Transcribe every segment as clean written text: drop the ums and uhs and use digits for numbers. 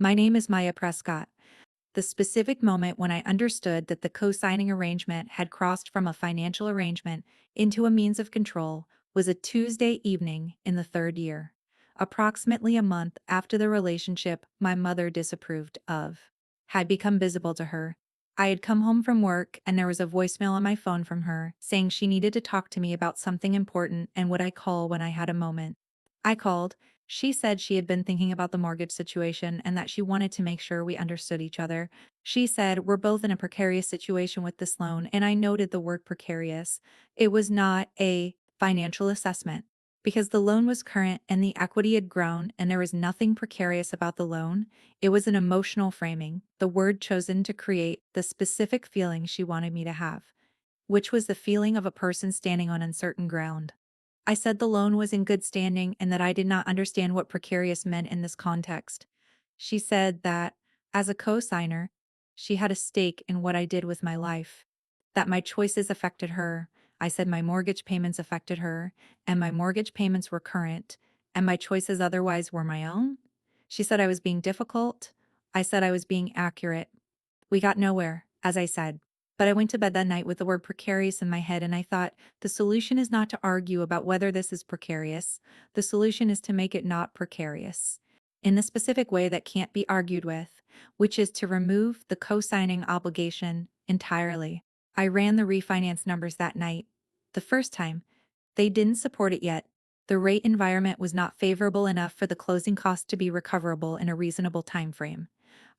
My name is Maya Prescott. The specific moment when I understood that the co-signing arrangement had crossed from a financial arrangement into a means of control was a Tuesday evening in the third year, approximately a month after the relationship my mother disapproved of had become visible to her. I had come home from work and there was a voicemail on my phone from her saying she needed to talk to me about something important and would I call when I had a moment. I called. She said she had been thinking about the mortgage situation and that she wanted to make sure we understood each other. She said, "We're both in a precarious situation with this loan," and I noted the word precarious. It was not a financial assessment because the loan was current and the equity had grown and there was nothing precarious about the loan. It was an emotional framing, the word chosen to create the specific feeling she wanted me to have, which was the feeling of a person standing on uncertain ground. I said the loan was in good standing and that I did not understand what precarious meant in this context. She said that, as a co-signer, she had a stake in what I did with my life, that my choices affected her. I said my mortgage payments affected her, and my mortgage payments were current, and my choices otherwise were my own. She said I was being difficult. I said I was being accurate. We got nowhere, as I said. But I went to bed that night with the word precarious in my head, and I thought, the solution is not to argue about whether this is precarious. The solution is to make it not precarious in the specific way that can't be argued with, which is to remove the co-signing obligation entirely. I ran the refinance numbers that night. The first time, they didn't support it yet. The rate environment was not favorable enough for the closing cost to be recoverable in a reasonable time frame.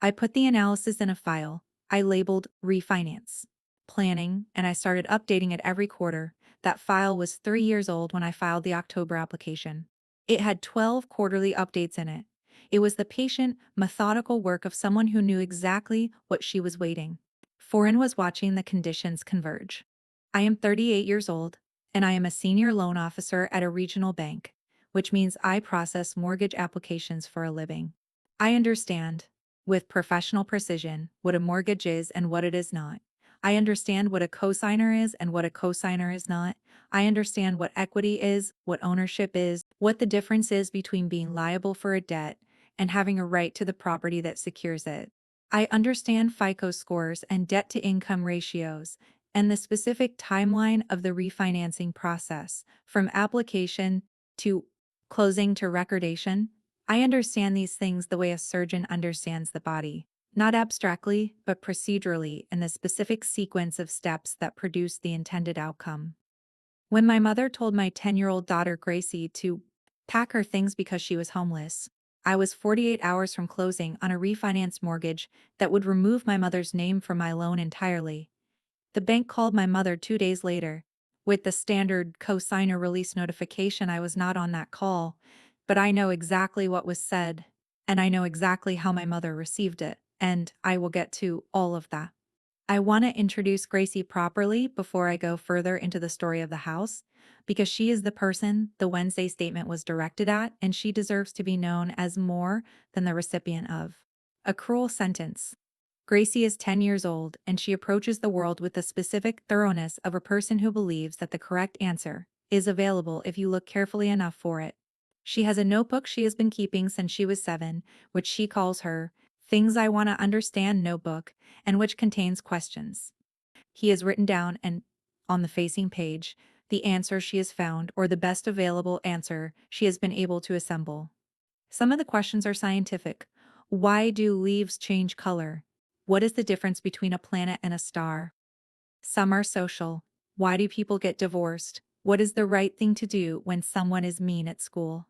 I put the analysis in a file I labeled refinance planning, and I started updating it every quarter. That file was 3 years old when I filed the October application. It had 12 quarterly updates in it. It was the patient, methodical work of someone who knew exactly what she was waiting for and was watching the conditions converge. I am 38 years old, and I am a senior loan officer at a regional bank, which means I process mortgage applications for a living. I understand, with professional precision, what a mortgage is and what it is not. I understand what a cosigner is and what a cosigner is not. I understand what equity is, what ownership is, what the difference is between being liable for a debt and having a right to the property that secures it. I understand FICO scores and debt-to-income ratios and the specific timeline of the refinancing process, from application to closing to recordation. I understand these things the way a surgeon understands the body, not abstractly, but procedurally in the specific sequence of steps that produce the intended outcome. When my mother told my 10-year-old daughter Gracie to pack her things because she was homeless, I was 48 hours from closing on a refinance mortgage that would remove my mother's name from my loan entirely. The bank called my mother 2 days later. With the standard co-signer release notification, I was not on that call, but I know exactly what was said, and I know exactly how my mother received it, and I will get to all of that. I want to introduce Gracie properly before I go further into the story of the house, because she is the person the Wednesday statement was directed at, and she deserves to be known as more than the recipient of a cruel sentence. Gracie is 10 years old, and she approaches the world with the specific thoroughness of a person who believes that the correct answer is available if you look carefully enough for it. She has a notebook she has been keeping since she was 7, which she calls her Things I Want to Understand notebook, and which contains questions. He has written down and, on the facing page, the answer she has found or the best available answer she has been able to assemble. Some of the questions are scientific. Why do leaves change color? What is the difference between a planet and a star? Some are social. Why do people get divorced? What is the right thing to do when someone is mean at school?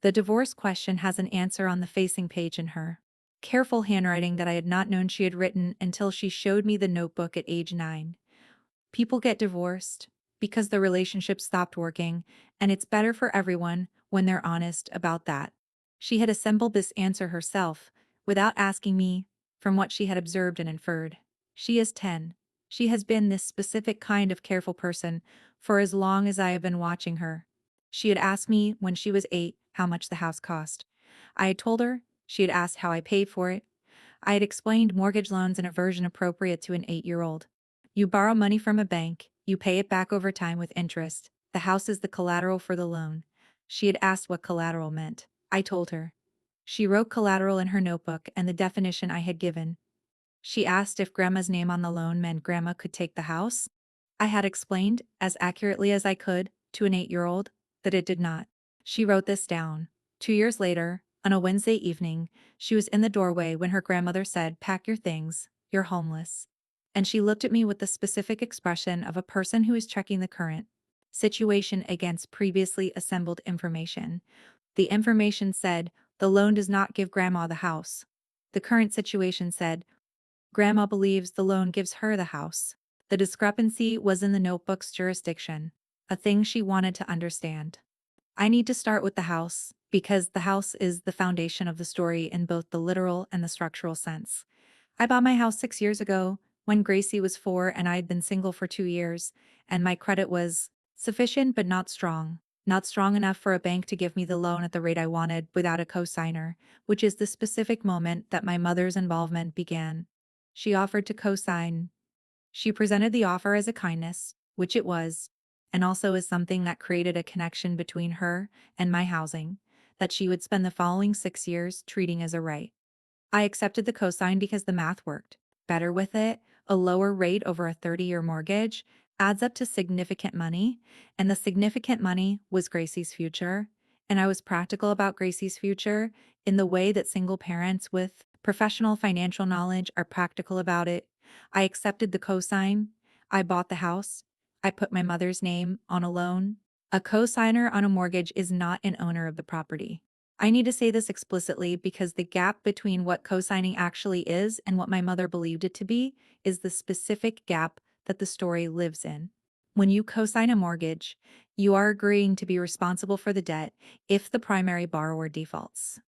The divorce question has an answer on the facing page in her careful handwriting that I had not known she had written until she showed me the notebook at age 9. People get divorced because the relationship stopped working, and it's better for everyone when they're honest about that. She had assembled this answer herself, without asking me, from what she had observed and inferred. She is 10. She has been this specific kind of careful person for as long as I have been watching her. She had asked me when she was 8 how much the house cost. I had told her. She had asked how I paid for it. I had explained mortgage loans in a version appropriate to an 8-year-old. You borrow money from a bank, you pay it back over time with interest. The house is the collateral for the loan. She had asked what collateral meant. I told her. She wrote collateral in her notebook and the definition I had given. She asked if Grandma's name on the loan meant Grandma could take the house. I had explained, as accurately as I could, to an 8-year-old, that it did not. She wrote this down. 2 years later, on a Wednesday evening, she was in the doorway when her grandmother said, "Pack your things, you're homeless." And she looked at me with the specific expression of a person who is checking the current situation against previously assembled information. The information said, the loan does not give Grandma the house. The current situation said, Grandma believes the loan gives her the house. The discrepancy was in the notebook's jurisdiction, a thing she wanted to understand. I need to start with the house, because the house is the foundation of the story in both the literal and the structural sense. I bought my house 6 years ago, when Gracie was 4 and I had been single for 2 years, and my credit was sufficient but not strong. Not strong enough for a bank to give me the loan at the rate I wanted without a cosigner, which is the specific moment that my mother's involvement began. She offered to cosign. She presented the offer as a kindness, which it was, and also as something that created a connection between her and my housing, that she would spend the following 6 years treating as a right. I accepted the cosign because the math worked. Better with it, a lower rate over a 30-year mortgage adds up to significant money, and the significant money was Gracie's future. And I was practical about Gracie's future in the way that single parents with professional financial knowledge are practical about it. I accepted the cosign. I bought the house. I put my mother's name on a loan. A cosigner on a mortgage is not an owner of the property. I need to say this explicitly because the gap between what co-signing actually is and what my mother believed it to be is the specific gap that the story lives in. When you co-sign a mortgage, you are agreeing to be responsible for the debt if the primary borrower defaults.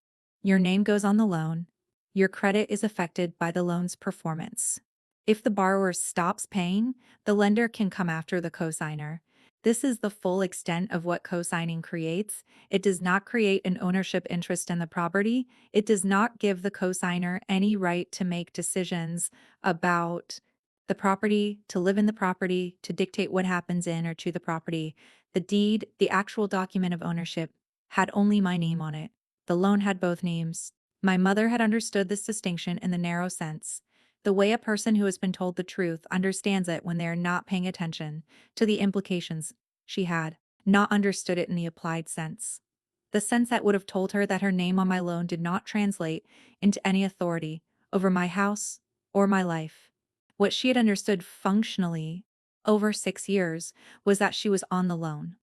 Your name goes on the loan. Your credit is affected by the loan's performance. If the borrower stops paying, the lender can come after the cosigner. This is the full extent of what co-signing creates. It does not create an ownership interest in the property. It does not give the cosigner any right to make decisions about the property, to live in the property, to dictate what happens in or to the property. The deed, the actual document of ownership, had only my name on it. The loan had both names. My mother had understood this distinction in the narrow sense, the way a person who has been told the truth understands it when they are not paying attention to the implications. She had not understood it in the applied sense. The sense that would have told her that her name on my loan did not translate into any authority over my house or my life. What she had understood functionally over 6 years was that she was on the loan,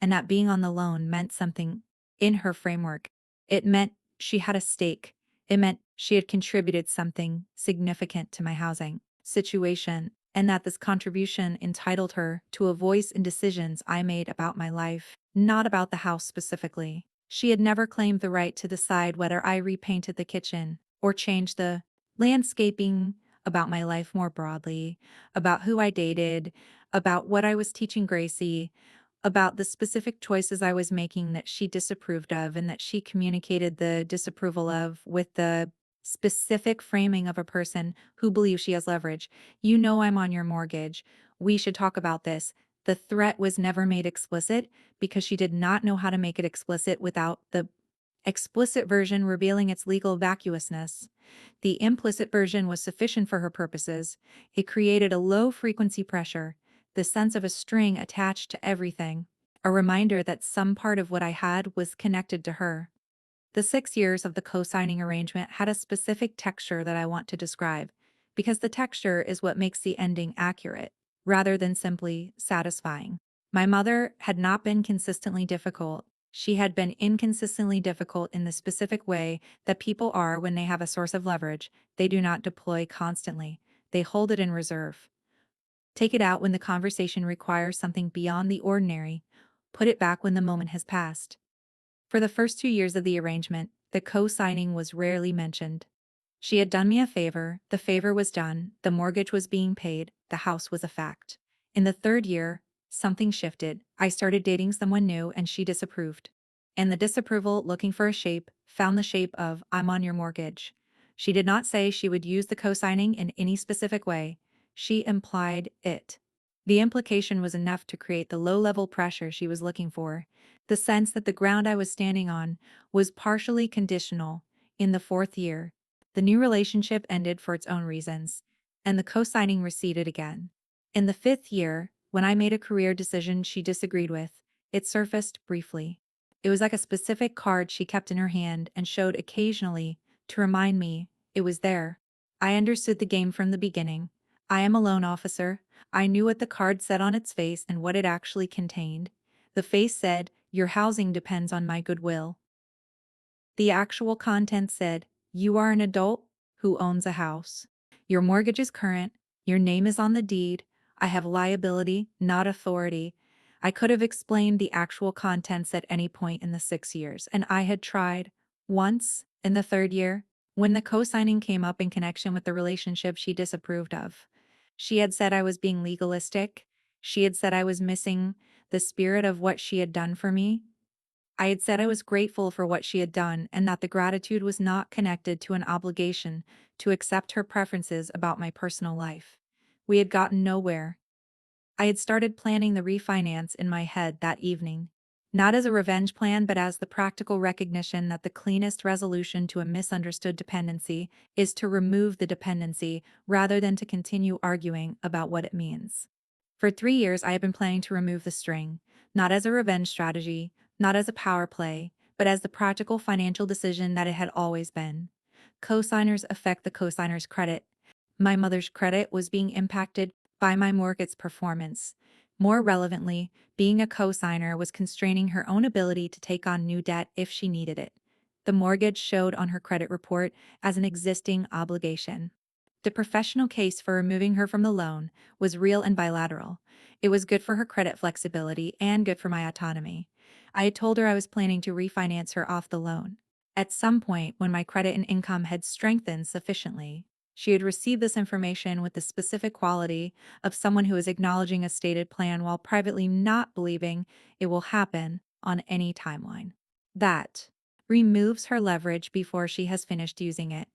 and that being on the loan meant something in her framework. It meant she had a stake. It meant she had contributed something significant to my housing situation, and that this contribution entitled her to a voice in decisions I made about my life, not about the house specifically. She had never claimed the right to decide whether I repainted the kitchen or changed the landscaping, about my life more broadly, about who I dated, about what I was teaching Gracie, about the specific choices I was making that she disapproved of and that she communicated the disapproval of with the specific framing of a person who believes she has leverage. You know I'm on your mortgage. We should talk about this. The threat was never made explicit because she did not know how to make it explicit without the explicit version revealing its legal vacuousness. The implicit version was sufficient for her purposes. It created a low-frequency pressure, the sense of a string attached to everything, a reminder that some part of what I had was connected to her. The 6 years of the co-signing arrangement had a specific texture that I want to describe, because the texture is what makes the ending accurate, rather than simply satisfying. My mother had not been consistently difficult. She had been inconsistently difficult in the specific way that people are when they have a source of leverage. They do not deploy constantly. They hold it in reserve. Take it out when the conversation requires something beyond the ordinary. Put it back when the moment has passed. For the first 2 years of the arrangement, the co-signing was rarely mentioned. She had done me a favor, the favor was done, the mortgage was being paid, the house was a fact. In the third year, something shifted. I started dating someone new and she disapproved. And the disapproval, looking for a shape, found the shape of "I'm on your mortgage." She did not say she would use the co-signing in any specific way. She implied it. The implication was enough to create the low-level pressure she was looking for, the sense that the ground I was standing on was partially conditional. In the fourth year, the new relationship ended for its own reasons, and the co-signing receded again. In the fifth year, when I made a career decision she disagreed with, it surfaced briefly. It was like a specific card she kept in her hand and showed occasionally to remind me it was there. I understood the game from the beginning. I am a loan officer. I knew what the card said on its face and what it actually contained. The face said, "Your housing depends on my goodwill." The actual content said, "You are an adult who owns a house. Your mortgage is current. Your name is on the deed. I have liability, not authority." I could have explained the actual contents at any point in the 6 years, and I had tried. Once, in the third year, when the co-signing came up in connection with the relationship she disapproved of. She had said I was being legalistic. She had said I was missing the spirit of what she had done for me. I had said I was grateful for what she had done and that the gratitude was not connected to an obligation to accept her preferences about my personal life. We had gotten nowhere. I had started planning the refinance in my head that evening, not as a revenge plan but as the practical recognition that the cleanest resolution to a misunderstood dependency is to remove the dependency rather than to continue arguing about what it means. For 3 years, I had been planning to remove the string, not as a revenge strategy, not as a power play, but as the practical financial decision that it had always been. Cosigners affect the cosigner's credit. My mother's credit was being impacted by my mortgage performance. More relevantly, being a cosigner was constraining her own ability to take on new debt if she needed it. The mortgage showed on her credit report as an existing obligation. The professional case for removing her from the loan was real and bilateral. It was good for her credit flexibility and good for my autonomy. I had told her I was planning to refinance her off the loan. At some point, when my credit and income had strengthened sufficiently, she had received this information with the specific quality of someone who is acknowledging a stated plan while privately not believing it will happen on any timeline. That removes her leverage before she has finished using it.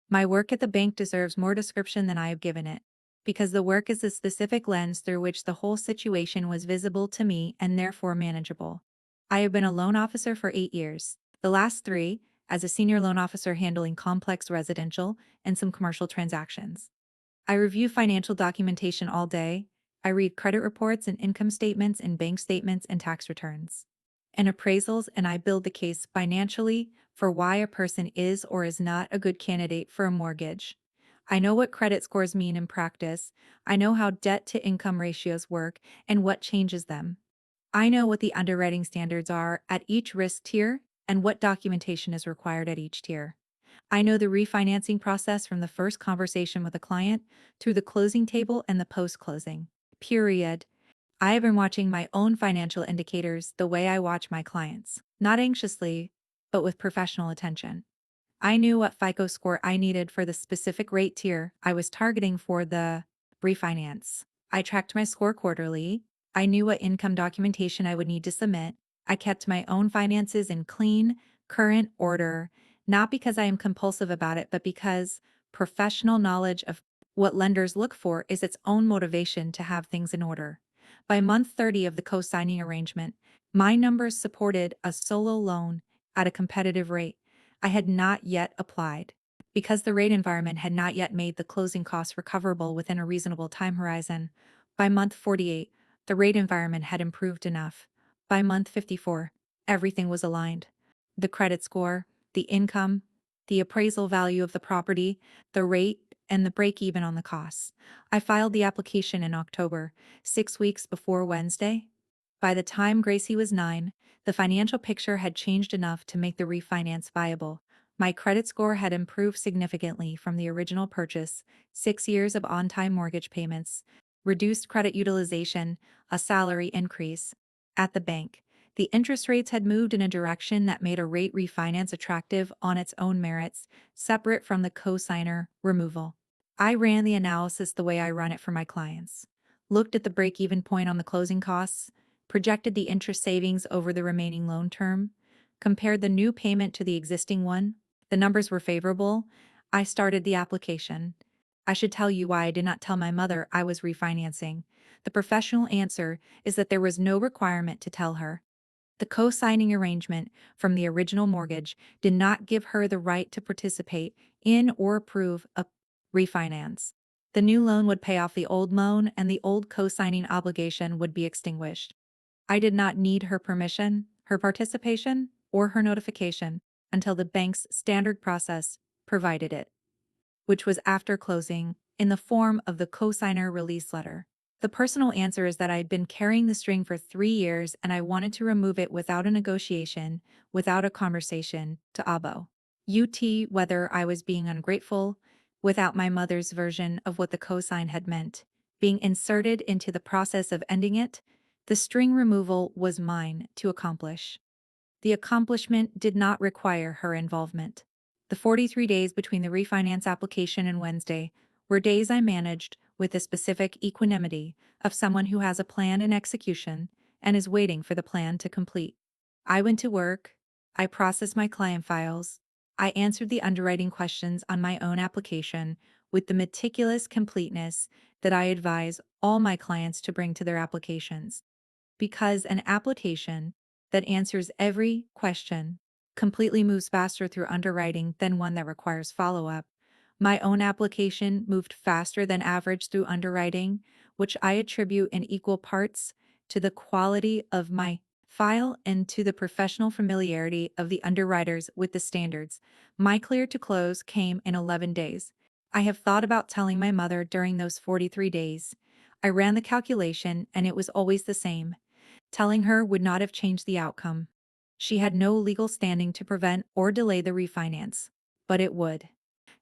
My work at the bank deserves more description than I have given it, because the work is the specific lens through which the whole situation was visible to me and therefore manageable. I have been a loan officer for 8 years, the last 3 as a senior loan officer handling complex residential and some commercial transactions. I review financial documentation all day. I read credit reports and income statements and bank statements and tax returns and appraisals, and I build the case financially for why a person is or is not a good candidate for a mortgage. I know what credit scores mean in practice. I know how debt-to-income ratios work and what changes them. I know what the underwriting standards are at each risk tier and what documentation is required at each tier. I know the refinancing process from the first conversation with a client through the closing table and the post-closing. Period. I have been watching my own financial indicators the way I watch my clients, not anxiously, but with professional attention. I knew what FICO score I needed for the specific rate tier I was targeting for the refinance. I tracked my score quarterly. I knew what income documentation I would need to submit. I kept my own finances in clean, current order, not because I am compulsive about it, but because professional knowledge of what lenders look for is its own motivation to have things in order. By month 30 of the co-signing arrangement, my numbers supported a solo loan at a competitive rate. I had not yet applied, because the rate environment had not yet made the closing costs recoverable within a reasonable time horizon. By month 48, the rate environment had improved enough. By month 54, everything was aligned. The credit score, the income, the appraisal value of the property, the rate, and the break-even on the costs. I filed the application in October, 6 weeks before Wednesday. By the time Gracie was 9, the financial picture had changed enough to make the refinance viable. My credit score had improved significantly from the original purchase, 6 years of on-time mortgage payments, reduced credit utilization, a salary increase. At the bank, the interest rates had moved in a direction that made a rate refinance attractive on its own merits, separate from the cosigner removal. I ran the analysis the way I run it for my clients. Looked at the break-even point on the closing costs, projected the interest savings over the remaining loan term, compared the new payment to the existing one. The numbers were favorable. I started the application. I should tell you why I did not tell my mother I was refinancing. The professional answer is that there was no requirement to tell her. The co-signing arrangement from the original mortgage did not give her the right to participate in or approve a refinance. The new loan would pay off the old loan and the old co-signing obligation would be extinguished. I did not need her permission, her participation, or her notification until the bank's standard process provided it, which was after closing, in the form of the cosigner release letter. The personal answer is that I had been carrying the string for 3 years and I wanted to remove it without a negotiation, without a conversation, to Abo. Whether I was being ungrateful, without my mother's version of what the cosign had meant, being inserted into the process of ending it, the string removal was mine to accomplish. The accomplishment did not require her involvement. The 43 days between the refinance application and Wednesday were days I managed with the specific equanimity of someone who has a plan in execution and is waiting for the plan to complete. I went to work, I processed my client files, I answered the underwriting questions on my own application with the meticulous completeness that I advise all my clients to bring to their applications. Because an application that answers every question completely moves faster through underwriting than one that requires follow-up. My own application moved faster than average through underwriting, which I attribute in equal parts to the quality of my file and to the professional familiarity of the underwriters with the standards. My clear to close came in 11 days. I have thought about telling my mother during those 43 days. I ran the calculation and it was always the same. Telling her would not have changed the outcome. She had no legal standing to prevent or delay the refinance, but it would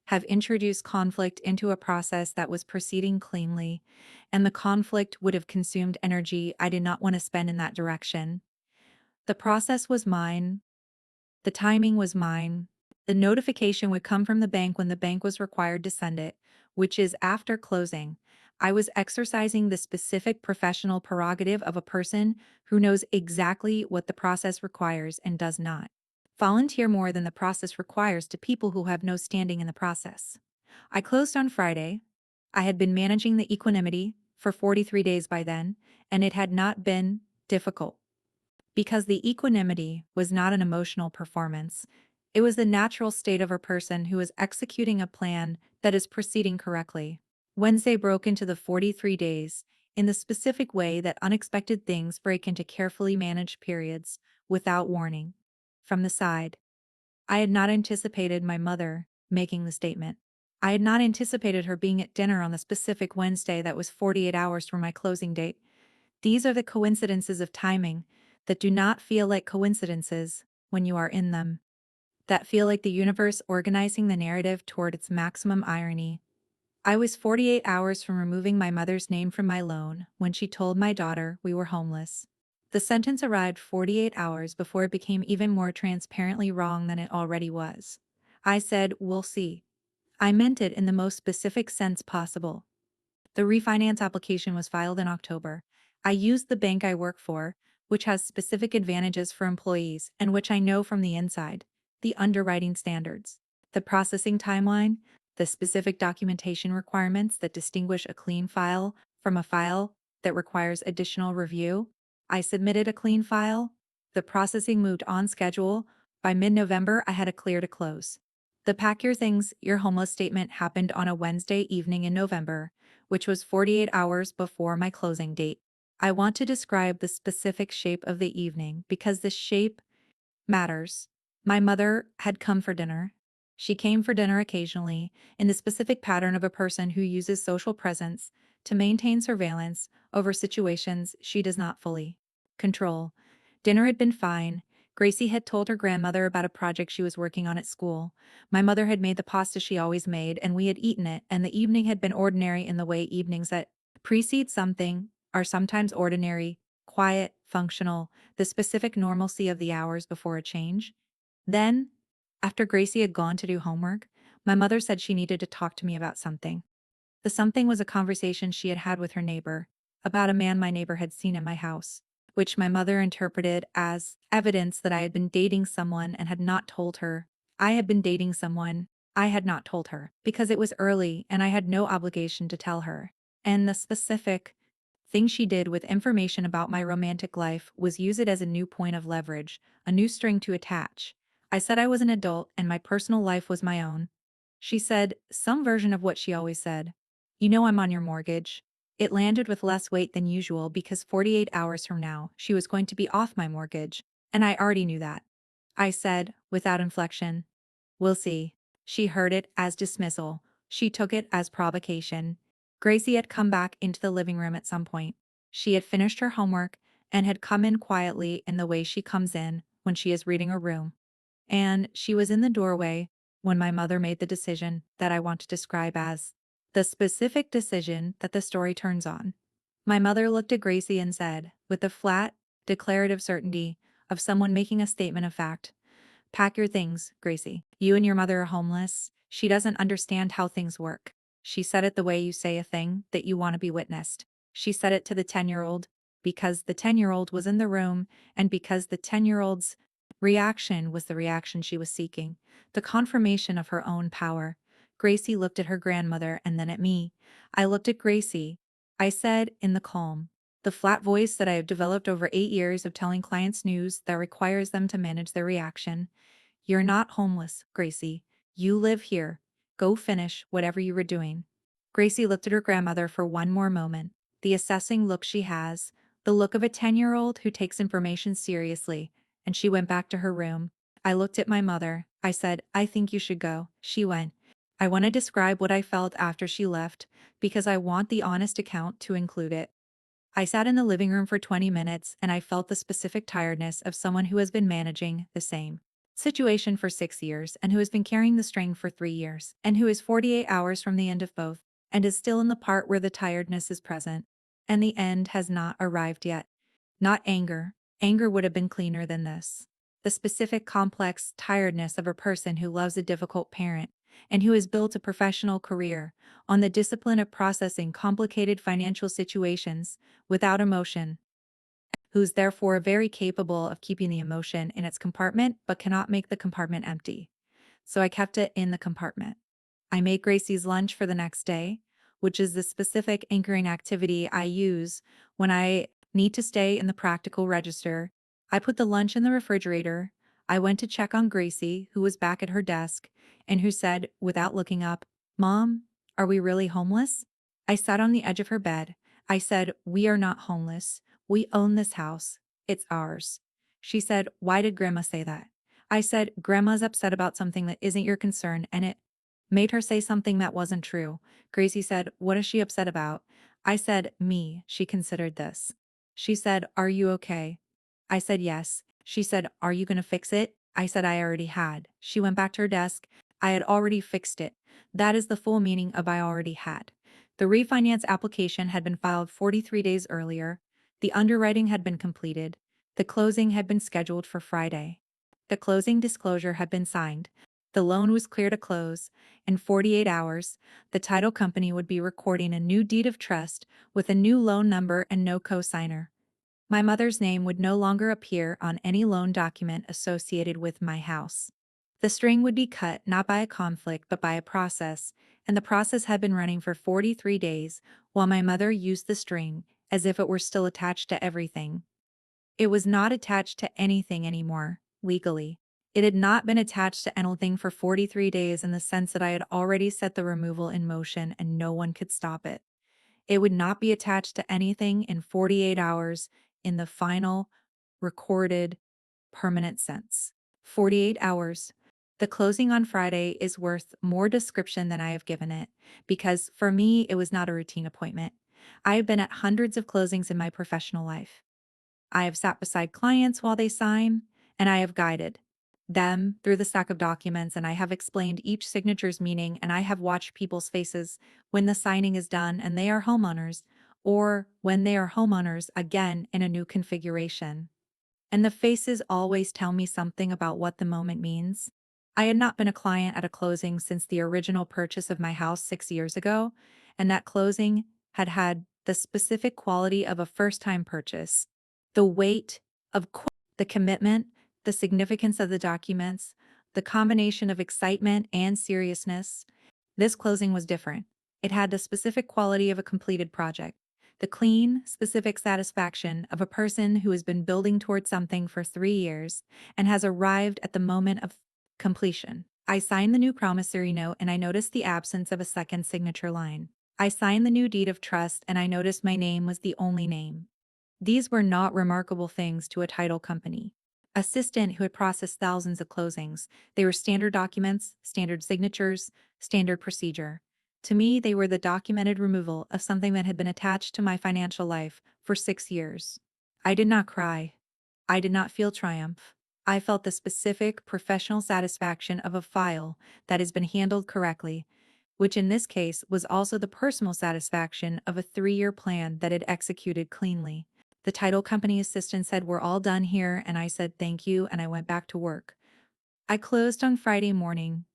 have introduced conflict into a process that was proceeding cleanly, and the conflict would have consumed energy I did not want to spend in that direction. The process was mine. The timing was mine. The notification would come from the bank when the bank was required to send it, which is after closing. I was exercising the specific professional prerogative of a person who knows exactly what the process requires and does not volunteer more than the process requires to people who have no standing in the process. I closed on Friday. I had been managing the equanimity for 43 days by then, and it had not been difficult. Because the equanimity was not an emotional performance, it was the natural state of a person who is executing a plan that is proceeding correctly. Wednesday broke into the 43 days in the specific way that unexpected things break into carefully managed periods without warning. From the side, I had not anticipated my mother making the statement. I had not anticipated her being at dinner on the specific Wednesday that was 48 hours from my closing date. These are the coincidences of timing that do not feel like coincidences when you are in them, that feel like the universe organizing the narrative toward its maximum irony. I was 48 hours from removing my mother's name from my loan when she told my daughter we were homeless. The sentence arrived 48 hours before it became even more transparently wrong than it already was. I said, "We'll see." I meant it in the most specific sense possible. The refinance application was filed in October. I used the bank I work for, which has specific advantages for employees and which I know from the inside, the underwriting standards, the processing timeline, the specific documentation requirements that distinguish a clean file from a file that requires additional review. I submitted a clean file. The processing moved on schedule. By mid-November, I had a clear to close. The pack your things, you're homeless statement happened on a Wednesday evening in November, which was 48 hours before my closing date. I want to describe the specific shape of the evening because the shape matters. My mother had come for dinner. She came for dinner occasionally, in the specific pattern of a person who uses social presence to maintain surveillance over situations she does not fully control. Dinner had been fine. Gracie had told her grandmother about a project she was working on at school. My mother had made the pasta she always made, and we had eaten it, and the evening had been ordinary in the way evenings that precede something are sometimes ordinary, quiet, functional, the specific normalcy of the hours before a change. Then, after Gracie had gone to do homework, my mother said she needed to talk to me about something. The something was a conversation she had had with her neighbor about a man my neighbor had seen at my house, which my mother interpreted as evidence that I had been dating someone and had not told her. I had been dating someone I had not told her because it was early and I had no obligation to tell her. And the specific thing she did with information about my romantic life was use it as a new point of leverage, a new string to attach. I said I was an adult and my personal life was my own. She said some version of what she always said. You know I'm on your mortgage. It landed with less weight than usual because 48 hours from now, she was going to be off my mortgage, and I already knew that. I said, without inflection, we'll see. She heard it as dismissal. She took it as provocation. Gracie had come back into the living room at some point. She had finished her homework and had come in quietly in the way she comes in when she is reading a room. And she was in the doorway when my mother made the decision that I want to describe as the specific decision that the story turns on. My mother looked at Gracie and said, with the flat, declarative certainty of someone making a statement of fact, pack your things, Gracie. You and your mother are homeless. She doesn't understand how things work. She said it the way you say a thing that you want to be witnessed. She said it to the 10-year-old because the 10-year-old was in the room and because the 10-year-old's reaction was the reaction she was seeking, the confirmation of her own power. Gracie looked at her grandmother and then at me. I looked at Gracie. I said in the calm, the flat voice that I have developed over 8 years of telling clients news that requires them to manage their reaction. You're not homeless, Gracie. You live here. Go finish whatever you were doing. Gracie looked at her grandmother for one more moment, the assessing look she has, the look of a 10-year-old who takes information seriously, and she went back to her room. I looked at my mother. I said, I think you should go. She went. I want to describe what I felt after she left, because I want the honest account to include it. I sat in the living room for 20 minutes and I felt the specific tiredness of someone who has been managing the same situation for 6 years and who has been carrying the string for 3 years and who is 48 hours from the end of both and is still in the part where the tiredness is present and the end has not arrived yet. Not anger. Anger would have been cleaner than this. The specific complex tiredness of a person who loves a difficult parent and who has built a professional career on the discipline of processing complicated financial situations without emotion, who's therefore very capable of keeping the emotion in its compartment but cannot make the compartment empty. So I kept it in the compartment. I made Gracie's lunch for the next day, which is the specific anchoring activity I use when I need to stay in the practical register. I put the lunch in the refrigerator. I went to check on Gracie, who was back at her desk, and who said, without looking up, Mom, are we really homeless? I sat on the edge of her bed. I said, we are not homeless. We own this house. It's ours. She said, why did Grandma say that? I said, Grandma's upset about something that isn't your concern, and it made her say something that wasn't true. Gracie said, what is she upset about? I said, me. She considered this. She said, are you okay? I said, yes. She said, are you going to fix it? I said I already had. She went back to her desk. I had already fixed it. That is the full meaning of I already had. The refinance application had been filed 43 days earlier. The underwriting had been completed. The closing had been scheduled for Friday. The closing disclosure had been signed. The loan was clear to close. In 48 hours, the title company would be recording a new deed of trust with a new loan number and no co-signer. My mother's name would no longer appear on any loan document associated with my house. The string would be cut not by a conflict but by a process, and the process had been running for 43 days while my mother used the string as if it were still attached to everything. It was not attached to anything anymore, legally. It had not been attached to anything for 43 days in the sense that I had already set the removal in motion and no one could stop it. It would not be attached to anything in 48 hours in the final, recorded, permanent sense. 48 hours. The closing on Friday is worth more description than I have given it, because for me, it was not a routine appointment. I have been at hundreds of closings in my professional life. I have sat beside clients while they sign, and I have guided them through the stack of documents, and I have explained each signature's meaning, and I have watched people's faces when the signing is done and they are homeowners, or when they are homeowners again in a new configuration. And the faces always tell me something about what the moment means. I had not been a client at a closing since the original purchase of my house 6 years ago, and that closing had had the specific quality of a first-time purchase. The weight of the commitment, the significance of the documents, the combination of excitement and seriousness. This closing was different. It had the specific quality of a completed project. The clean, specific satisfaction of a person who has been building towards something for 3 years and has arrived at the moment of completion. I signed the new promissory note and I noticed the absence of a second signature line. I signed the new deed of trust and I noticed my name was the only name. These were not remarkable things to a title company assistant who had processed thousands of closings. They were standard documents, standard signatures, standard procedure. To me, they were the documented removal of something that had been attached to my financial life for 6 years. I did not cry. I did not feel triumph. I felt the specific professional satisfaction of a file that has been handled correctly, which in this case was also the personal satisfaction of a 3-year plan that had executed cleanly. The title company assistant said, "We're all done here," and I said thank you and I went back to work. I closed on Friday morning.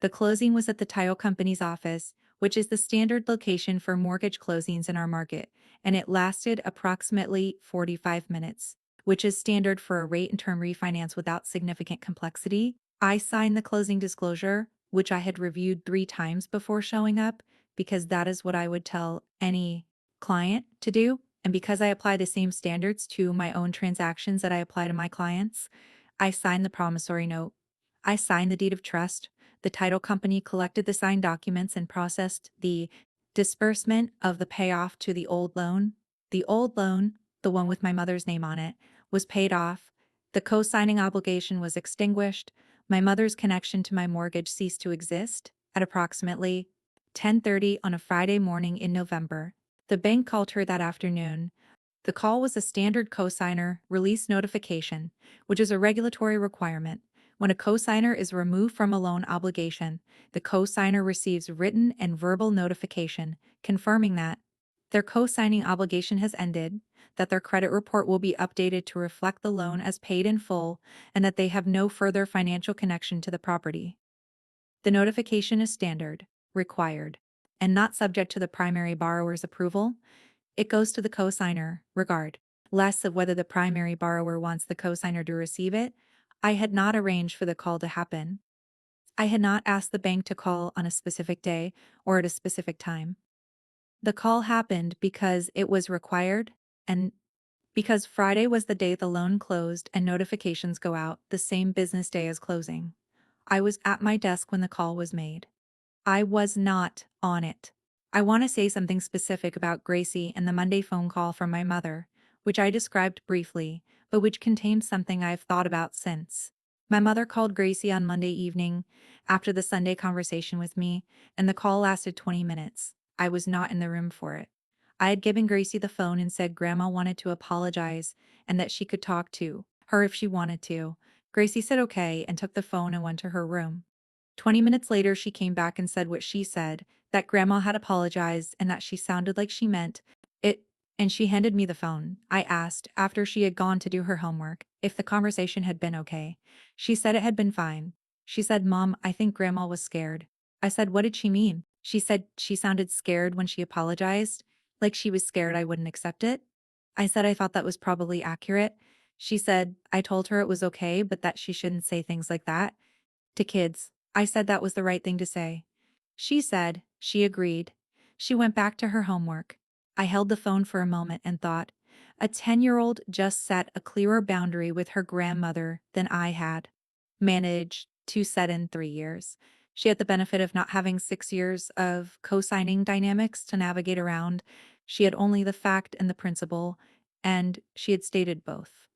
The closing was at the title company's office, which is the standard location for mortgage closings in our market, and it lasted approximately 45 minutes, which is standard for a rate and term refinance without significant complexity. I signed the closing disclosure, which I had reviewed 3 times before showing up, because that is what I would tell any client to do. And because I apply the same standards to my own transactions that I apply to my clients, I signed the promissory note. I signed the deed of trust. The title company collected the signed documents and processed the disbursement of the payoff to the old loan. The old loan, the one with my mother's name on it, was paid off. The co-signing obligation was extinguished. My mother's connection to my mortgage ceased to exist at approximately 10:30 on a Friday morning in November. The bank called her that afternoon. The call was a standard cosigner release notification, which is a regulatory requirement. When a cosigner is removed from a loan obligation, the cosigner receives written and verbal notification confirming that their cosigning obligation has ended, that their credit report will be updated to reflect the loan as paid in full, and that they have no further financial connection to the property. The notification is standard, required, and not subject to the primary borrower's approval. It goes to the cosigner, regardless of whether the primary borrower wants the cosigner to receive it. I had not arranged for the call to happen. I had not asked the bank to call on a specific day or at a specific time. The call happened because it was required and because Friday was the day the loan closed and notifications go out the same business day as closing. I was at my desk when the call was made. I was not on it. I want to say something specific about Gracie and the Monday phone call from my mother, which I described briefly, but which contains something I've thought about since. My mother called Gracie on Monday evening after the Sunday conversation with me, and the call lasted 20 minutes. I was not in the room for it. I had given Gracie the phone and said Grandma wanted to apologize and that she could talk to her if she wanted to. Gracie said okay and took the phone and went to her room. 20 minutes later, she came back and said what she said, that Grandma had apologized and that she sounded like she meant it, and she handed me the phone. I asked, after she had gone to do her homework, if the conversation had been okay. She said it had been fine. She said, "Mom, I think Grandma was scared." I said, "What did she mean?" She said she sounded scared when she apologized, like she was scared I wouldn't accept it. I said I thought that was probably accurate. She said I told her it was okay, but that she shouldn't say things like that to kids. I said that was the right thing to say. She said she agreed. She went back to her homework. I held the phone for a moment and thought, a 10-year-old just set a clearer boundary with her grandmother than I had managed to set in 3 years. She had the benefit of not having 6 years of co-signing dynamics to navigate around. She had only the fact and the principle, and she had stated both.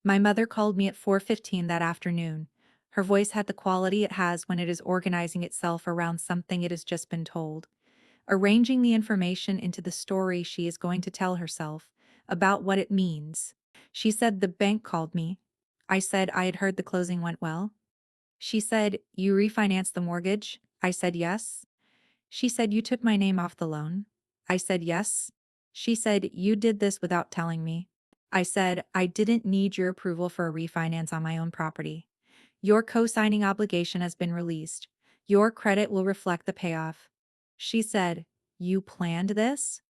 My mother called me at 4:15 that afternoon. Her voice had the quality it has when it is organizing itself around something it has just been told, arranging the information into the story she is going to tell herself about what it means. She said the bank called me. I said I had heard the closing went well. She said, "You refinanced the mortgage?" I said yes. She said, "You took my name off the loan?" I said yes. She said, "You did this without telling me." I said, "I didn't need your approval for a refinance on my own property. Your co-signing obligation has been released. Your credit will reflect the payoff." She said, "You planned this?"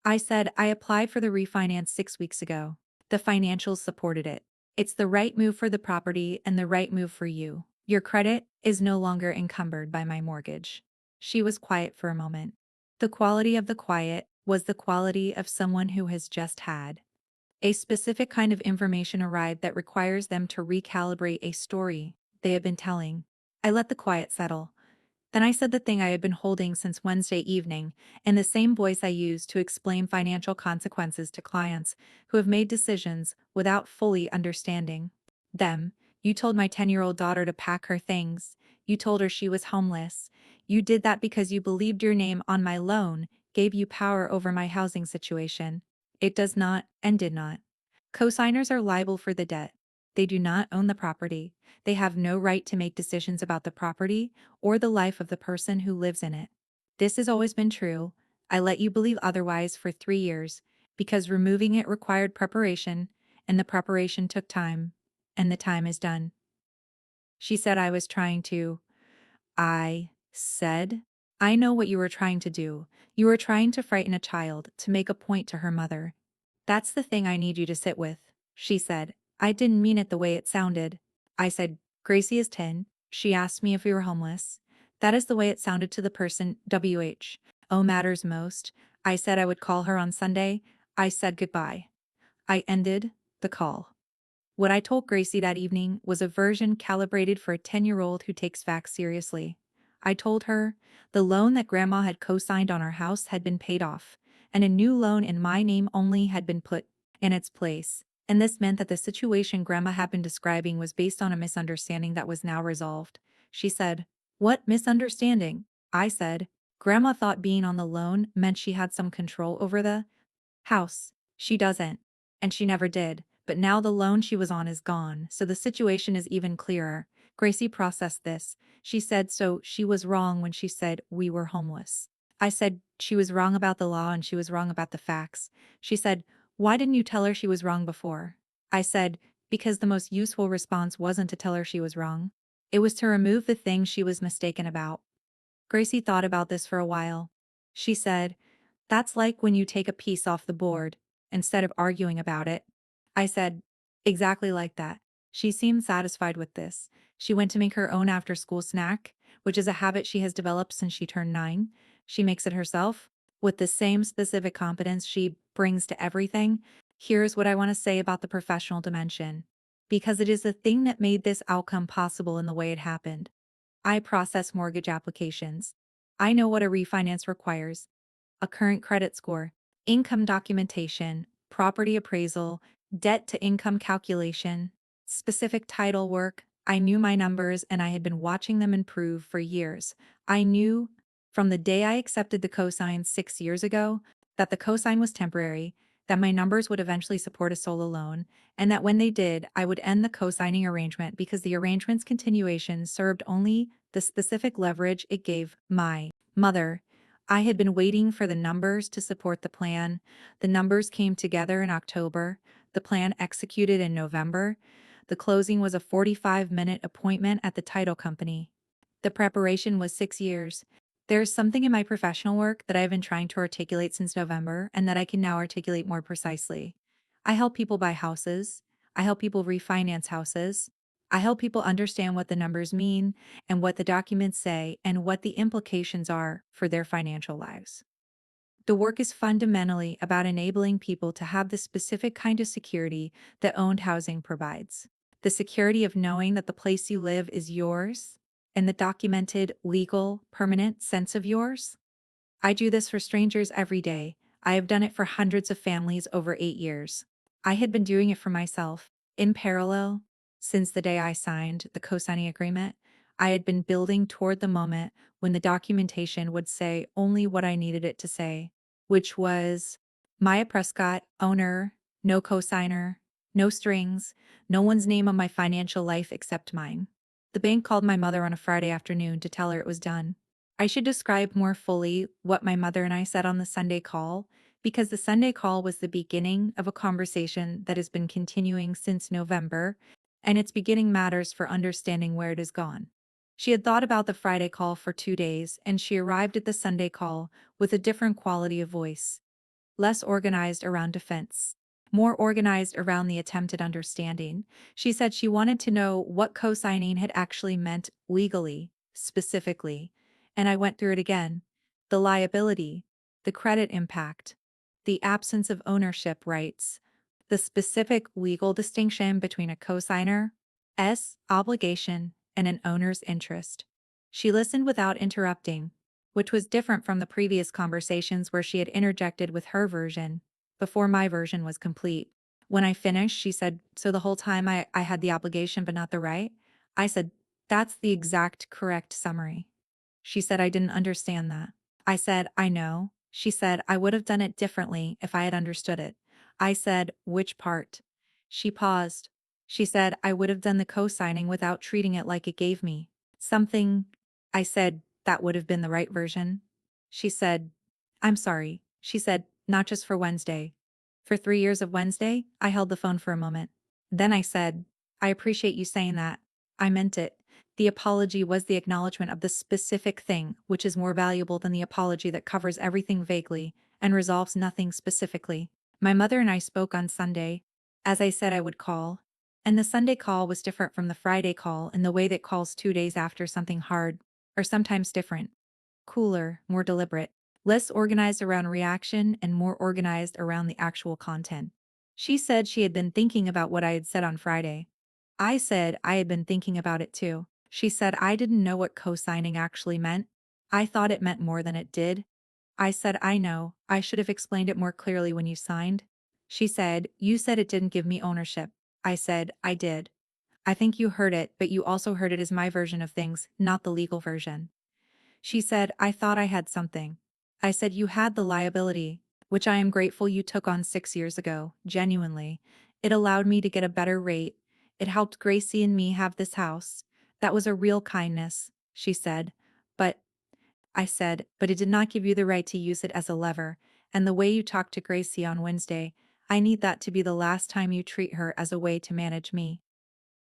I said, "I applied for the refinance 6 weeks ago. The financials supported it. It's the right move for the property and the right move for you. Your credit is no longer encumbered by my mortgage." She was quiet for a moment. The quality of the quiet was the quality of someone who has just had a specific kind of information arrive that requires them to recalibrate a story they have been telling. I let the quiet settle. Then I said the thing I had been holding since Wednesday evening, in the same voice I used to explain financial consequences to clients who have made decisions without fully understanding them. You told my 10-year-old daughter to pack her things. You told her she was homeless. You did that because you believed your name on my loan gave you power over my housing situation. It does not and did not. Cosigners are liable for the debt. They do not own the property. They have no right to make decisions about the property or the life of the person who lives in it. This has always been true. I let you believe otherwise for 3 years because removing it required preparation, and the preparation took time, and the time is done. She said I was trying to. I said, I know what you were trying to do. You were trying to frighten a child to make a point to her mother. That's the thing I need you to sit with, she said. I didn't mean it the way it sounded. I said, Gracie is 10. She asked me if we were homeless. That is the way it sounded to the person WHO matters most. I said I would call her on Sunday. I said goodbye. I ended the call. What I told Gracie that evening was a version calibrated for a 10-year-old who takes facts seriously. I told her the loan that Grandma had co-signed on our house had been paid off, and a new loan in my name only had been put in its place. And this meant that the situation Grandma had been describing was based on a misunderstanding that was now resolved. She said, "What misunderstanding?" I said, "Grandma thought being on the loan meant she had some control over the house. She doesn't. And she never did. But now the loan she was on is gone, so the situation is even clearer." Gracie processed this. She said so she was wrong when she said we were homeless. I said she was wrong about the law and she was wrong about the facts. She said, why didn't you tell her she was wrong before? I said, because the most useful response wasn't to tell her she was wrong. It was to remove the thing she was mistaken about. Gracie thought about this for a while. She said, that's like when you take a piece off the board, instead of arguing about it. I said, exactly like that. She seemed satisfied with this. She went to make her own after-school snack, which is a habit she has developed since she turned 9. She makes it herself, with the same specific competence she brings to everything. Here's what I want to say about the professional dimension, because it is the thing that made this outcome possible in the way it happened. I process mortgage applications. I know what a refinance requires: a current credit score, income documentation, property appraisal, debt to income calculation, specific title work. I knew my numbers and I had been watching them improve for years. I knew from the day I accepted the cosign 6 years ago that the cosign was temporary, that my numbers would eventually support a solo loan, and that when they did, I would end the co-signing arrangement because the arrangement's continuation served only the specific leverage it gave my mother. I had been waiting for the numbers to support the plan. The numbers came together in October, the plan executed in November. The closing was a 45-minute appointment at the title company. The preparation was 6 years. There's something in my professional work that I've been trying to articulate since November and that I can now articulate more precisely. I help people buy houses. I help people refinance houses. I help people understand what the numbers mean and what the documents say and what the implications are for their financial lives. The work is fundamentally about enabling people to have the specific kind of security that owned housing provides. The security of knowing that the place you live is yours and the documented, legal, permanent sense of yours. I do this for strangers every day. I have done it for hundreds of families over 8 years. I had been doing it for myself, in parallel, since the day I signed the co-signing agreement. I had been building toward the moment when the documentation would say only what I needed it to say, which was Maya Prescott, owner, no co-signer, no strings, no one's name on my financial life except mine. The bank called my mother on a Friday afternoon to tell her it was done. I should describe more fully what my mother and I said on the Sunday call, because the Sunday call was the beginning of a conversation that has been continuing since November, and its beginning matters for understanding where it has gone. She had thought about the Friday call for 2 days, and she arrived at the Sunday call with a different quality of voice. Less organized around defense, more organized around the attempted understanding. She said she wanted to know what co-signing had actually meant legally, specifically. And I went through it again. The liability, the credit impact, the absence of ownership rights, the specific legal distinction between a cosigner's obligation and an owner's interest. She listened without interrupting, which was different from the previous conversations where she had interjected with her version before my version was complete. When I finished, she said, "So the whole time I had the obligation but not the right?" I said, "That's the exact correct summary." She said, "I didn't understand that." I said, "I know." She said, "I would have done it differently if I had understood it." I said, "Which part?" She paused. She said, "I would have done the co-signing without treating it like it gave me something." I said, "That would have been the right version." She said, "I'm sorry." She said, "Not just for Wednesday. For 3 years of Wednesday." I held the phone for a moment. Then I said, "I appreciate you saying that. I meant it." The apology was the acknowledgement of the specific thing, which is more valuable than the apology that covers everything vaguely and resolves nothing specifically. My mother and I spoke on Sunday, as I said I would call, and the Sunday call was different from the Friday call in the way that calls 2 days after something hard, or sometimes different, cooler, more deliberate, less organized around reaction and more organized around the actual content. She said she had been thinking about what I had said on Friday. I said I had been thinking about it too. She said I didn't know what co-signing actually meant. I thought it meant more than it did. I said, "I know, I should have explained it more clearly when you signed." She said, "You said it didn't give me ownership." I said, "I did. I think you heard it, but you also heard it as my version of things, not the legal version." She said, "I thought I had something." I said, "You had the liability, which I am grateful you took on 6 years ago, genuinely. It allowed me to get a better rate. It helped Gracie and me have this house. That was a real kindness," she said. "But," I said, "but it did not give you the right to use it as a lever, and the way you talked to Gracie on Wednesday, I need that to be the last time you treat her as a way to manage me."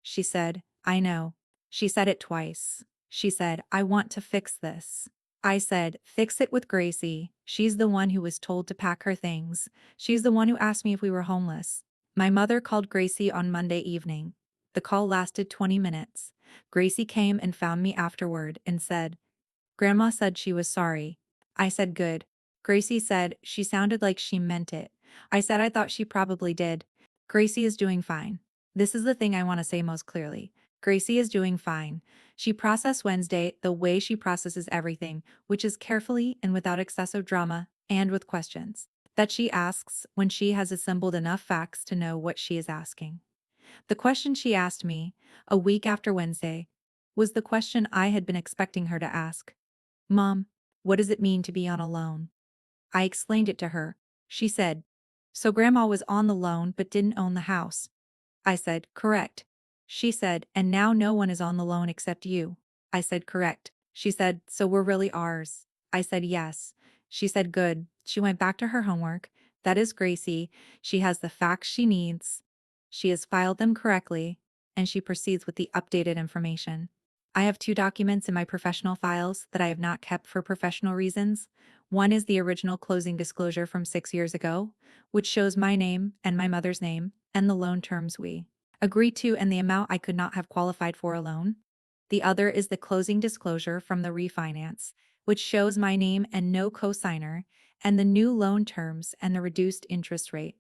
She said, "I know." She said it twice. She said, "I want to fix this." I said, "Fix it with Gracie. She's the one who was told to pack her things. She's the one who asked me if we were homeless." My mother called Gracie on Monday evening. The call lasted 20 minutes. Gracie came and found me afterward and said, "Grandma said she was sorry." I said, "Good." Gracie said she sounded like she meant it. I said I thought she probably did. Gracie is doing fine. This is the thing I want to say most clearly. Gracie is doing fine. She processed Wednesday the way she processes everything, which is carefully and without excessive drama, and with questions that she asks when she has assembled enough facts to know what she is asking. The question she asked me, a week after Wednesday, was the question I had been expecting her to ask. "Mom, what does it mean to be on a loan?" I explained it to her. She said, "So Grandma was on the loan but didn't own the house." I said, "Correct." She said, "And now no one is on the loan except you." I said, "Correct." She said, "So we're really ours." I said, "Yes." She said, "Good." She went back to her homework. That is Gracie. She has the facts she needs. She has filed them correctly, and she proceeds with the updated information. I have 2 documents in my professional files that I have not kept for professional reasons. One is the original closing disclosure from 6 years ago, which shows my name and my mother's name, and the loan terms we agreed to and the amount I could not have qualified for a loan. The other is the closing disclosure from the refinance, which shows my name and no cosigner, and the new loan terms and the reduced interest rate.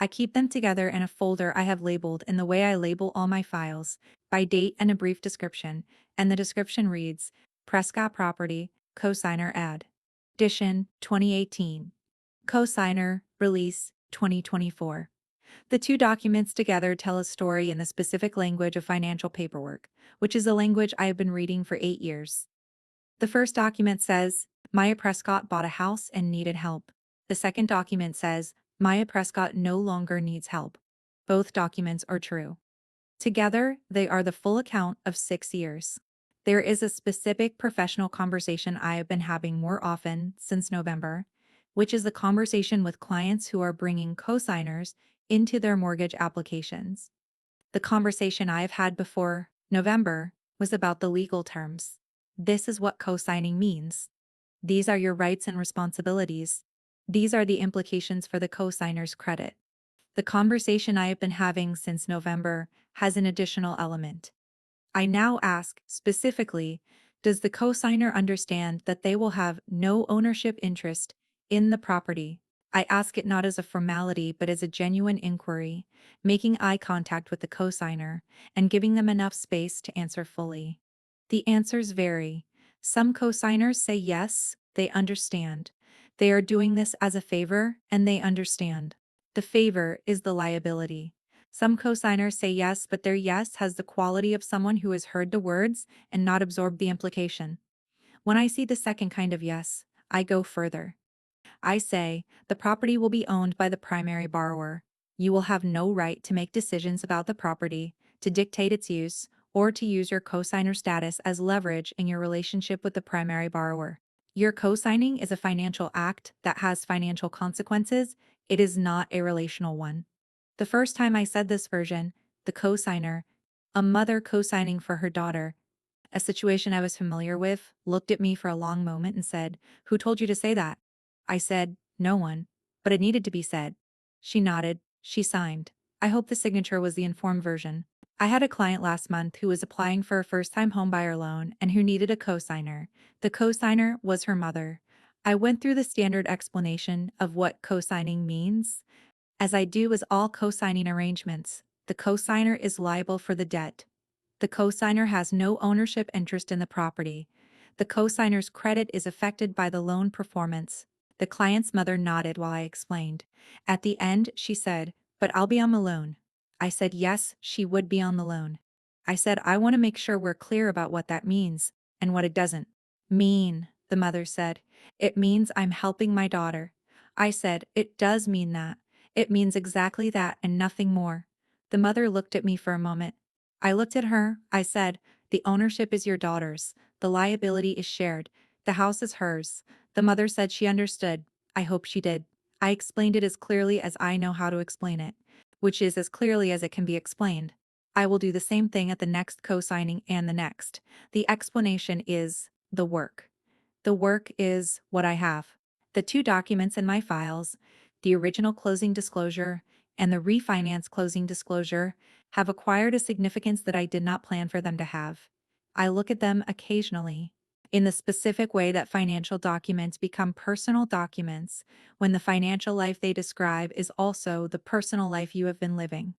I keep them together in a folder I have labeled in the way I label all my files, by date and a brief description, and the description reads, Prescott Property, cosigner ad. Edition, 2018. Cosigner, release, 2024. The 2 documents together tell a story in the specific language of financial paperwork, which is a language I have been reading for 8 years. The first document says, Maya Prescott bought a house and needed help. The second document says, Maya Prescott no longer needs help. Both documents are true. Together, they are the full account of 6 years. There is a specific professional conversation I have been having more often since November, which is the conversation with clients who are bringing cosigners into their mortgage applications. The conversation I have had before November was about the legal terms. This is what co-signing means. These are your rights and responsibilities. These are the implications for the co-signer's credit. The conversation I have been having since November has an additional element. I now ask, specifically, does the co-signer understand that they will have no ownership interest in the property. I ask it not as a formality but as a genuine inquiry, making eye contact with the cosigner and giving them enough space to answer fully. The answers vary. Some cosigners say yes, they understand. They are doing this as a favor and they understand. The favor is the liability. Some cosigners say yes, but their yes has the quality of someone who has heard the words and not absorbed the implication. When I see the second kind of yes, I go further. I say, the property will be owned by the primary borrower. You will have no right to make decisions about the property, to dictate its use, or to use your cosigner status as leverage in your relationship with the primary borrower. Your cosigning is a financial act that has financial consequences. It is not a relational one. The first time I said this version, the cosigner, a mother cosigning for her daughter, a situation I was familiar with, looked at me for a long moment and said, "Who told you to say that?" I said, "No one." But it needed to be said. She nodded. She signed. I hope the signature was the informed version. I had a client last month who was applying for a first-time homebuyer loan and who needed a cosigner. The cosigner was her mother. I went through the standard explanation of what cosigning means. As I do with all cosigning arrangements, the cosigner is liable for the debt. The cosigner has no ownership interest in the property. The cosigner's credit is affected by the loan performance. The client's mother nodded while I explained. At the end, she said, "But I'll be on the loan." I said yes, she would be on the loan. I said I want to make sure we're clear about what that means and what it doesn't mean, the mother said. "It means I'm helping my daughter." I said, "It does mean that. It means exactly that and nothing more." The mother looked at me for a moment. I looked at her. I said, "The ownership is your daughter's. The liability is shared. The house is hers." The mother said she understood. I hope she did. I explained it as clearly as I know how to explain it, which is as clearly as it can be explained. I will do the same thing at the next co-signing and the next. The explanation is the work. The work is what I have. The two documents in my files, the original closing disclosure and the refinance closing disclosure, have acquired a significance that I did not plan for them to have. I look at them occasionally, in the specific way that financial documents become personal documents when the financial life they describe is also the personal life you have been living.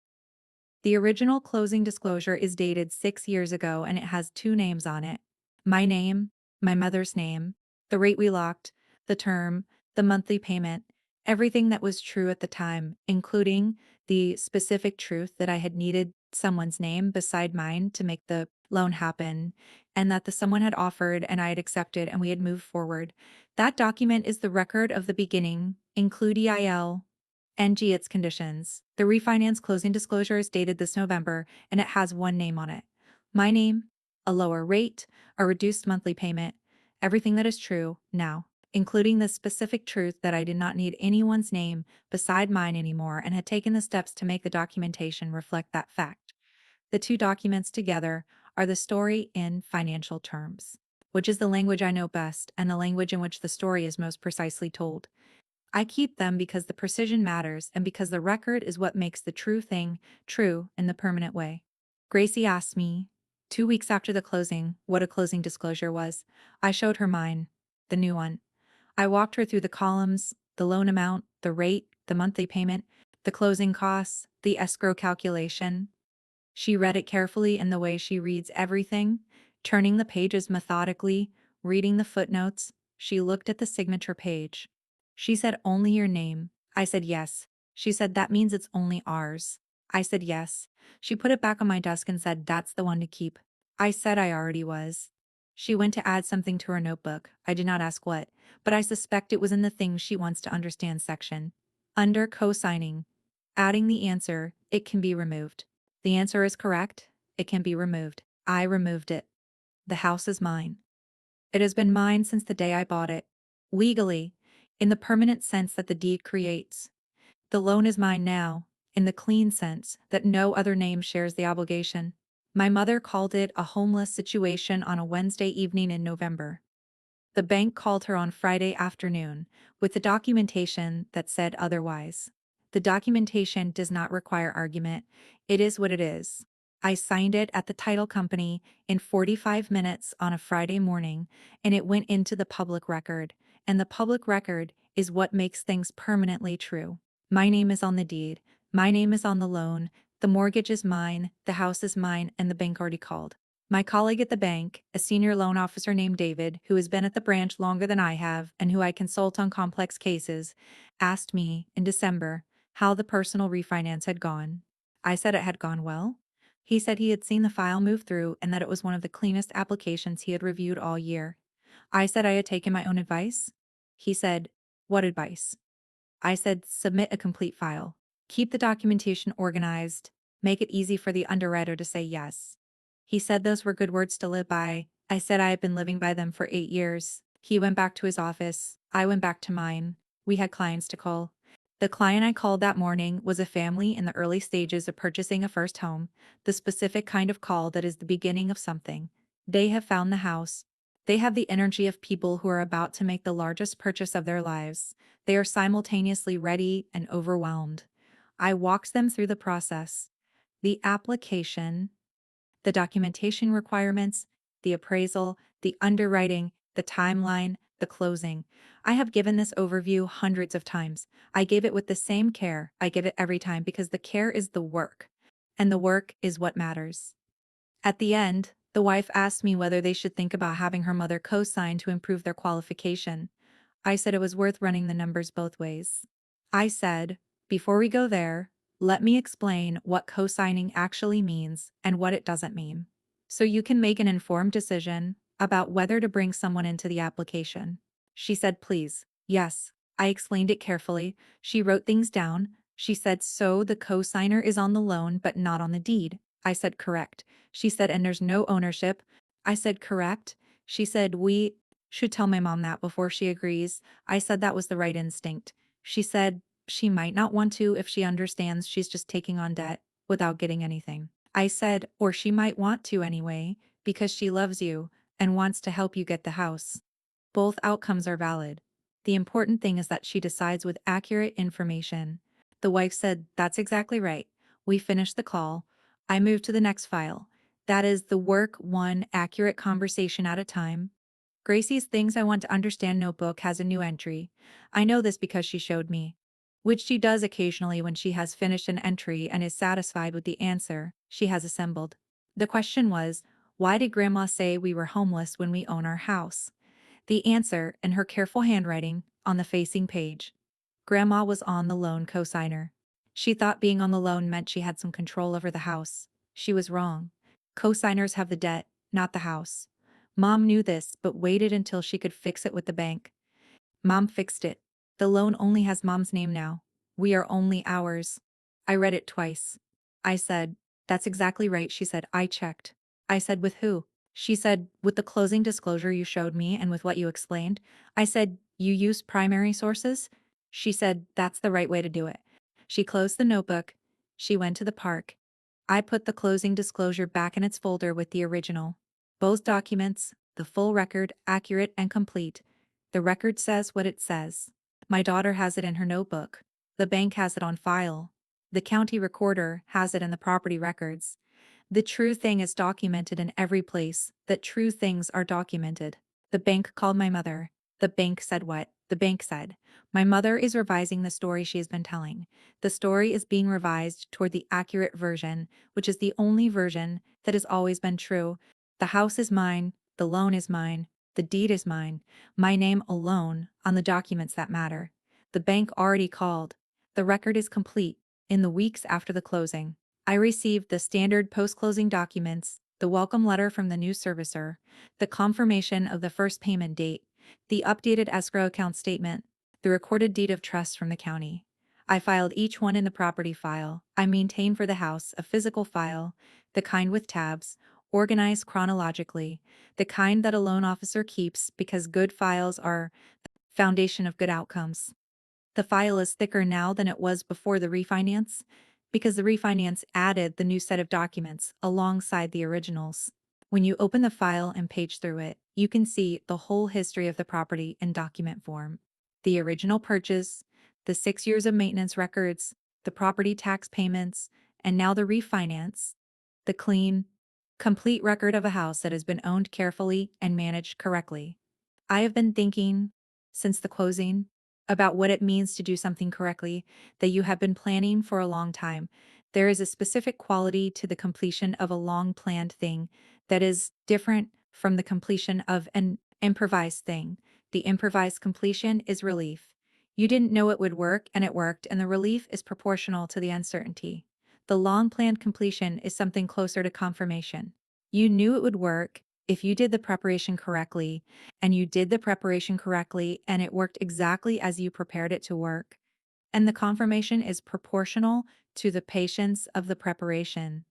The original closing disclosure is dated 6 years ago and it has two names on it. My name, my mother's name, the rate we locked, the term, the monthly payment, everything that was true at the time, including the specific truth that I had needed someone's name beside mine to make the loan happen, and that the someone had offered and I had accepted and we had moved forward. That document is the record of the beginning, include EIL, NG its conditions. The refinance closing disclosure is dated this November and it has one name on it. My name, a lower rate, a reduced monthly payment, everything that is true now, including the specific truth that I did not need anyone's name beside mine anymore and had taken the steps to make the documentation reflect that fact. The two documents together are the story in financial terms, which is the language I know best and the language in which the story is most precisely told. I keep them because the precision matters and because the record is what makes the true thing true in the permanent way. Gracie asked me, 2 weeks after the closing, what a closing disclosure was. I showed her mine, the new one. I walked her through the columns, the loan amount, the rate, the monthly payment, the closing costs, the escrow calculation. She read it carefully in the way she reads everything, turning the pages methodically, reading the footnotes. She looked at the signature page. She said, "Only your name." I said, "Yes." She said, "That means it's only ours." I said, "Yes." She put it back on my desk and said, "That's the one to keep." I said I already was. She went to add something to her notebook. I did not ask what, but I suspect it was in the things she wants to understand section. Under co-signing, adding the answer, "It can be removed." The answer is correct. It can be removed. I removed it. The house is mine. It has been mine since the day I bought it. Legally, in the permanent sense that the deed creates. The loan is mine now, in the clean sense that no other name shares the obligation. My mother called it a homeless situation on a Wednesday evening in November. The bank called her on Friday afternoon with the documentation that said otherwise. The documentation does not require argument. It is what it is. I signed it at the title company in 45 minutes on a Friday morning, and it went into the public record, and the public record is what makes things permanently true. My name is on the deed. My name is on the loan. The mortgage is mine. The house is mine, and the bank already called. My colleague at the bank, a senior loan officer named David, who has been at the branch longer than I have and who I consult on complex cases, asked me in December how the personal refinance had gone. I said it had gone well. He said he had seen the file move through and that it was one of the cleanest applications he had reviewed all year. I said I had taken my own advice. He said, "What advice?" I said, "Submit a complete file. Keep the documentation organized. Make it easy for the underwriter to say yes." He said those were good words to live by. I said I had been living by them for 8 years. He went back to his office. I went back to mine. We had clients to call. The client I called that morning was a family in the early stages of purchasing a first home, the specific kind of call that is the beginning of something. They have found the house. They have the energy of people who are about to make the largest purchase of their lives. They are simultaneously ready and overwhelmed. I walked them through the process, the application, the documentation requirements, the appraisal, the underwriting, the timeline, the closing. I have given this overview hundreds of times. I gave it with the same care. I give it every time because the care is the work, and the work is what matters. At the end, the wife asked me whether they should think about having her mother co-sign to improve their qualification. I said it was worth running the numbers both ways. I said, "Before we go there, let me explain what co-signing actually means and what it doesn't mean, so you can make an informed decision about whether to bring someone into the application." She said, "Please." Yes. I explained it carefully. She wrote things down. She said, "So the co-signer is on the loan but not on the deed." I said, "Correct." She said, "And there's no ownership." I said, "Correct." She said, "We should tell my mom that before she agrees." I said that was the right instinct. She said she might not want to if she understands she's just taking on debt without getting anything. I said, "Or she might want to anyway, because she loves you and wants to help you get the house." Both outcomes are valid. The important thing is that she decides with accurate information. The wife said, "That's exactly right." We finished the call. I moved to the next file. That is the work one accurate conversation at a time. Gracie's Things I Want to Understand notebook has a new entry. I know this because she showed me. Which she does occasionally when she has finished an entry and is satisfied with the answer she has assembled. The question was, why did Grandma say we were homeless when we own our house? The answer, in her careful handwriting, on the facing page. Grandma was on the loan cosigner. She thought being on the loan meant she had some control over the house. She was wrong. Cosigners have the debt, not the house. Mom knew this but waited until she could fix it with the bank. Mom fixed it. The loan only has Mom's name now. We are only ours. I read it twice. I said, "That's exactly right." She said, "I checked." I said, "With who?" She said, "With the closing disclosure you showed me and with what you explained." I said, "You used primary sources?" She said, "That's the right way to do it." She closed the notebook. She went to the park. I put the closing disclosure back in its folder with the original. Both documents, the full record, accurate and complete. The record says what it says. My daughter has it in her notebook. The bank has it on file. The county recorder has it in the property records. The true thing is documented in every place that true things are documented. The bank called my mother. The bank said what? The bank said, "My mother is revising the story she has been telling. The story is being revised toward the accurate version, which is the only version that has always been true. The house is mine. The loan is mine. The deed is mine. My name alone on the documents that matter. The bank already called. The record is complete. In the weeks after the closing, I received the standard post-closing documents, the welcome letter from the new servicer, the confirmation of the first payment date, the updated escrow account statement, the recorded deed of trust from the county. I filed each one in the property file. I maintain for the house a physical file, the kind with tabs, organized chronologically, the kind that a loan officer keeps because good files are the foundation of good outcomes. The file is thicker now than it was before the refinance, because the refinance added the new set of documents alongside the originals. When you open the file and page through it, you can see the whole history of the property in document form. The original purchase, the 6 years of maintenance records, the property tax payments, and now the refinance. The clean, complete record of a house that has been owned carefully and managed correctly. I have been thinking, since the closing, about what it means to do something correctly that you have been planning for a long time. There is a specific quality to the completion of a long planned thing that is different from the completion of an improvised thing. The improvised completion is relief. You didn't know it would work, and it worked, and the relief is proportional to the uncertainty. The long planned completion is something closer to confirmation. You knew it would work if you did the preparation correctly, and you did the preparation correctly, and it worked exactly as you prepared it to work. And the confirmation is proportional to the patience of the preparation.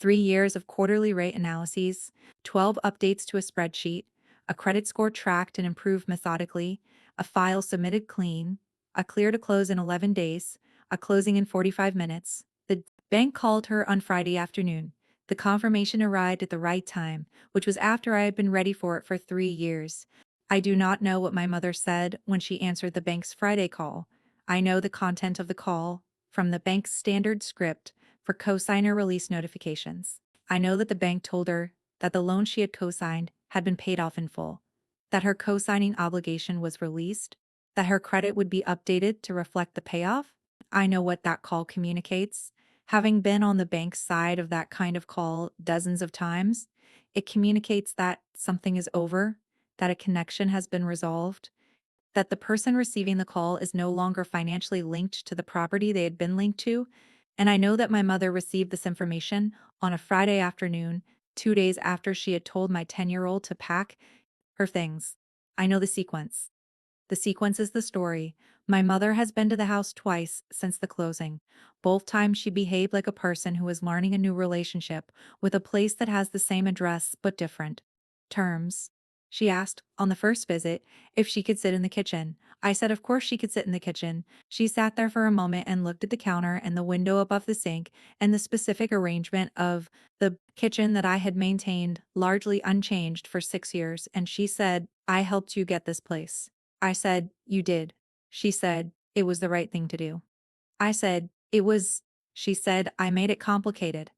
3 years of quarterly rate analyses, 12 updates to a spreadsheet, a credit score tracked and improved methodically, a file submitted clean, a clear to close in 11 days, a closing in 45 minutes. The bank called her on Friday afternoon. The confirmation arrived at the right time, which was after I had been ready for it for 3 years. I do not know what my mother said when she answered the bank's Friday call. I know the content of the call from the bank's standard script for cosigner release notifications. I know that the bank told her that the loan she had cosigned had been paid off in full, that her cosigning obligation was released, that her credit would be updated to reflect the payoff. I know what that call communicates. Having been on the bank's side of that kind of call dozens of times, it communicates that something is over, that a connection has been resolved, that the person receiving the call is no longer financially linked to the property they had been linked to. And I know that my mother received this information on a Friday afternoon, 2 days after she had told my 10-year-old to pack her things. I know the sequence. The sequence is the story. My mother has been to the house twice since the closing. Both times she behaved like a person who is learning a new relationship with a place that has the same address but different terms. She asked, on the first visit, if she could sit in the kitchen. I said of course she could sit in the kitchen. She sat there for a moment and looked at the counter and the window above the sink and the specific arrangement of the kitchen that I had maintained largely unchanged for 6 years, and she said, I helped you get this place. I said, you did. She said, it was the right thing to do. I said, it was. She said, I made it complicated.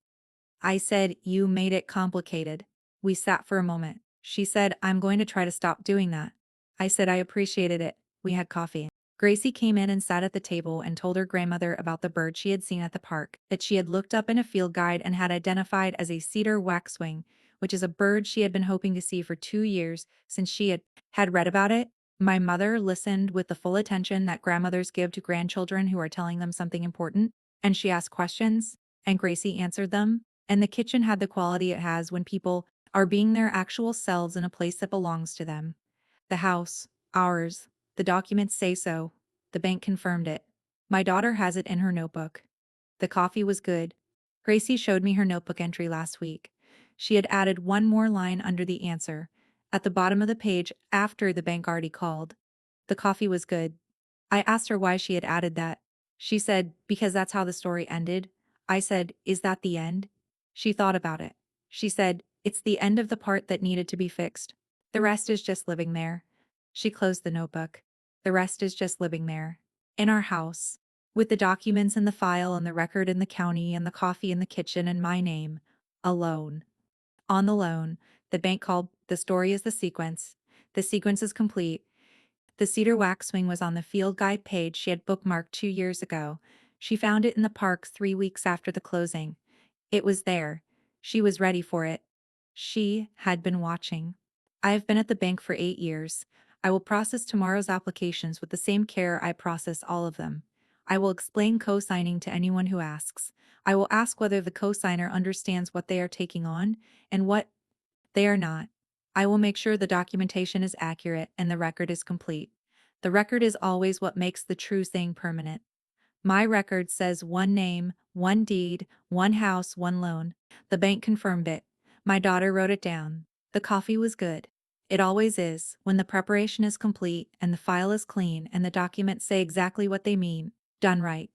I said, you made it complicated. We sat for a moment. She said, I'm going to try to stop doing that. I said I appreciated it. We had coffee. Gracie came in and sat at the table and told her grandmother about the bird she had seen at the park, that she had looked up in a field guide and had identified as a cedar waxwing, which is a bird she had been hoping to see for 2 years since she had read about it. My mother listened with the full attention that grandmothers give to grandchildren who are telling them something important, and she asked questions, and Gracie answered them. And the kitchen had the quality it has when people are being their actual selves in a place that belongs to them. The house, ours, the documents say so. The bank confirmed it. My daughter has it in her notebook. The coffee was good. Gracie showed me her notebook entry last week. She had added one more line under the answer, at the bottom of the page after the bank already called. The coffee was good. I asked her why she had added that. She said, because that's how the story ended. I said, is that the end? She thought about it. She said, it's the end of the part that needed to be fixed. The rest is just living there. She closed the notebook. The rest is just living there. In our house. With the documents in the file and the record in the county and the coffee in the kitchen and my name. Alone. On the loan, the bank called, the story is the sequence. The sequence is complete. The cedar waxwing was on the field guide page she had bookmarked 2 years ago. She found it in the park 3 weeks after the closing. It was there. She was ready for it. She had been watching. I have been at the bank for 8 years. I will process tomorrow's applications with the same care I process all of them. I will explain co-signing to anyone who asks. I will ask whether the co-signer understands what they are taking on and what they are not. I will make sure the documentation is accurate and the record is complete. The record is always what makes the true thing permanent. My record says one name, one deed, one house, one loan. The bank confirmed it. My daughter wrote it down. The coffee was good. It always is, when the preparation is complete and the file is clean and the documents say exactly what they mean, done right.